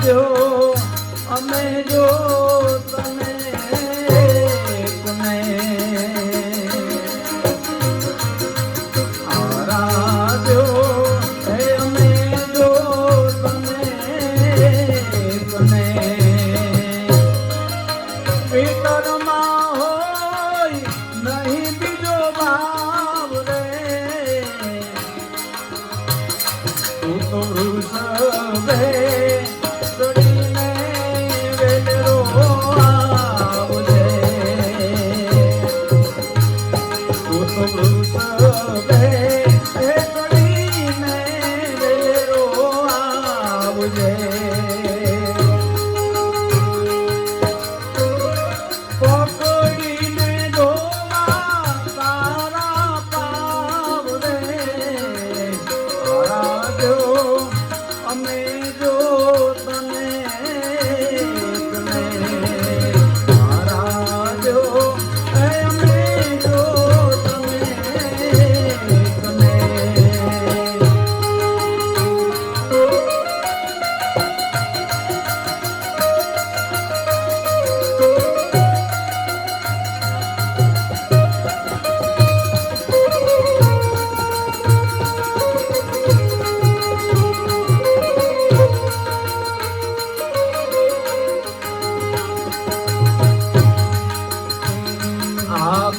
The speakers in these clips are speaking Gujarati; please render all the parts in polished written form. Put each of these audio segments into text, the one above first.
અમે જો તને આરાધ્યો હે અમે જો તને ભીતરમાં હોય નહીં બીજો ભાવ રે તું તો વૃષભે ચડીને વેલરો આવજે તું તો વૃષભે ચડીને વેલરો આવજે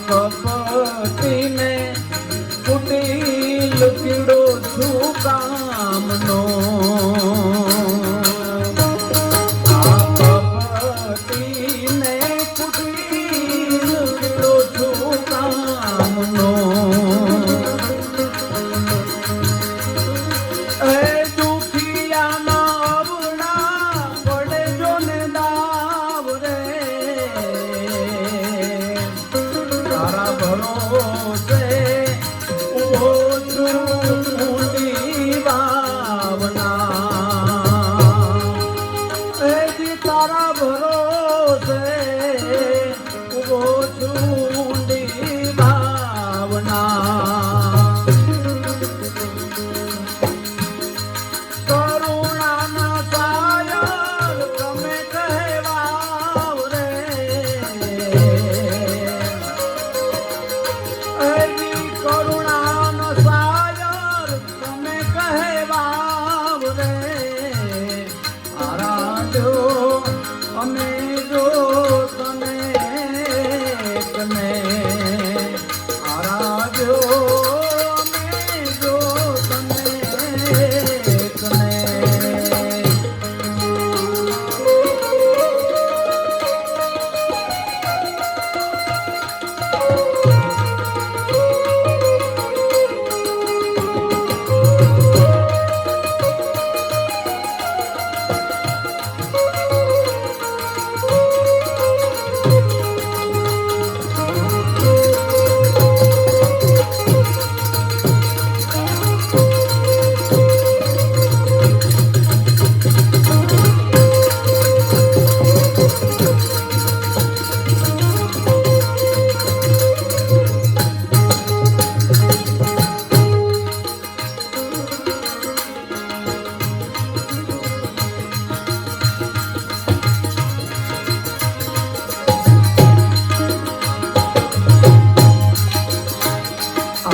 કપટીને કુટીલ પીડો છું કામનો કપટીને કુટીલ પીડો છું કામનો એ દુખિયાના અવળા પડે જો ને દાવ રે ભરોસે ઉભો છું ઊંડી ભાવના એ તારા ભરોસે ઉભો છું ઊંડી ભાવના કરુણાના સાયર તમે કહેવાવ રે કરુણાનો સાયર તમે કહેવાવ રે આરાધ્યો અમે જો તને આરાધ્યો અમે જો તને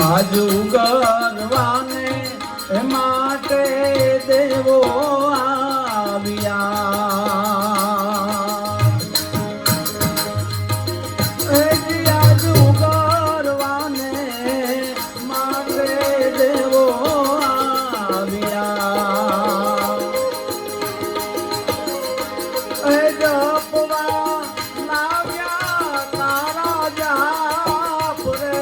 આજુ ગરવાને એ માટે દેવો આવ્યા આજુ ગરવાને માટે દેવો આવ્યા જપવા લાવ્યા તારા જાપ રે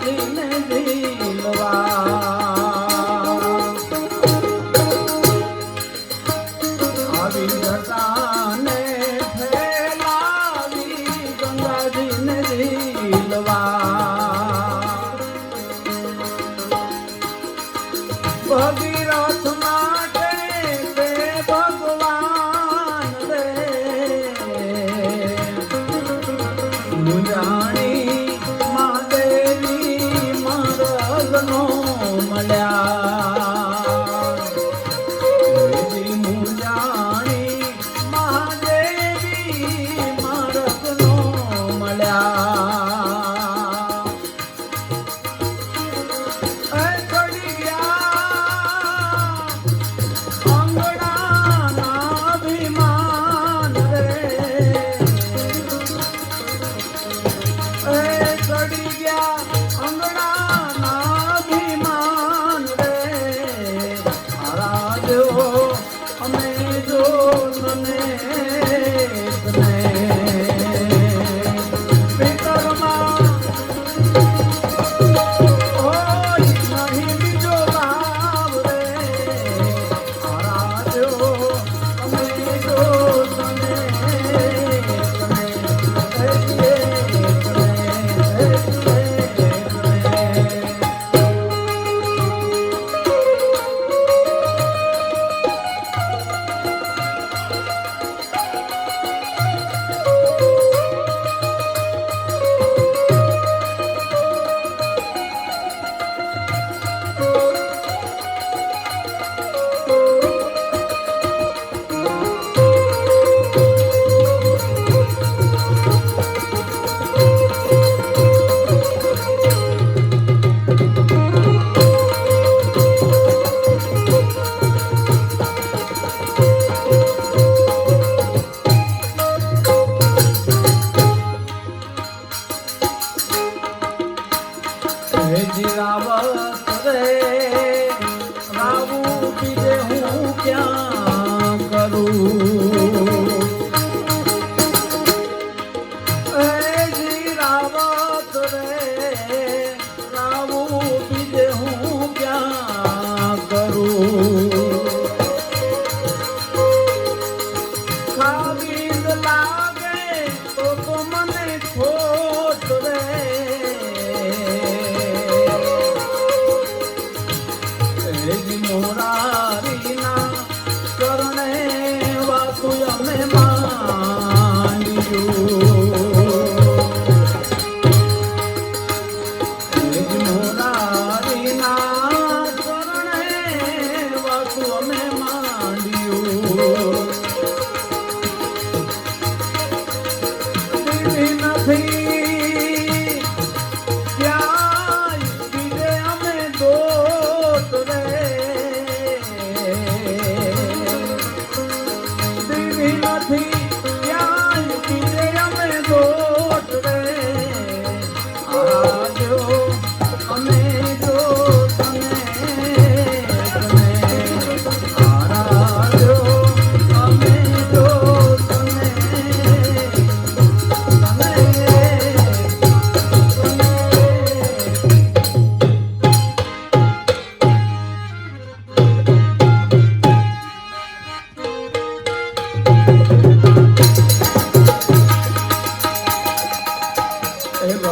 ગંગાજીને ઝીલવા આવી જટાને ફેલાવી ગંગાજીને ઝીલવા ભગીરથ માટે તે ભગવાન રે મુંજાણી મહાદેવી મારગનો મળ્યા મુંજાણી મહાદેવી મારગનો મળ્યા ચડી ગયા અંગડાના અભિમાન રે ચડી ગયા અંગડાના અભિમાન રે રાજો અમે જો મને પિતરમાં નહીં બીજો ભાવ રે રાજો અમે જો મને રાવત રે રાવું બીજે હું ક્યાં કરું રાવત રે રાવું બીજે હું ક્યાં કરું ખાવીદ લાગે તો મને ખોટ રે મોરારીના કરણે વાતુ અમે માંડ્યું મોરારીના કરણે વાતુ અમે માંડ્યું નથી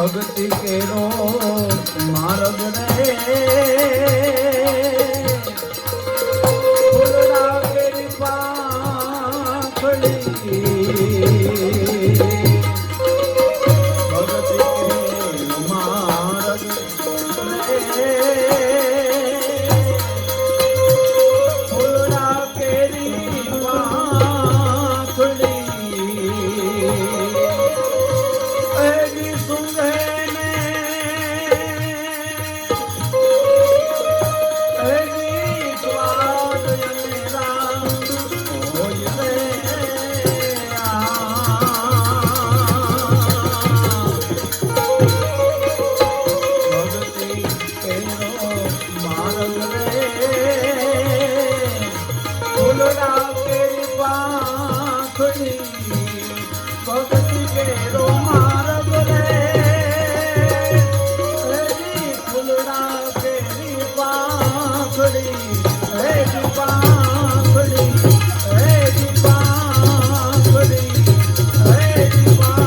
ભક્તિ કેરો માર્ગ રે ફૂલડા કેરી પાંખડી ભક્તિ કેરો માર્ગ રે ફૂલડા કેરી પાંખડી ભક્તિ કેરો માર્ગ રે હે દીપાંખડી હે દીપાંખડી હે દીપાંખડી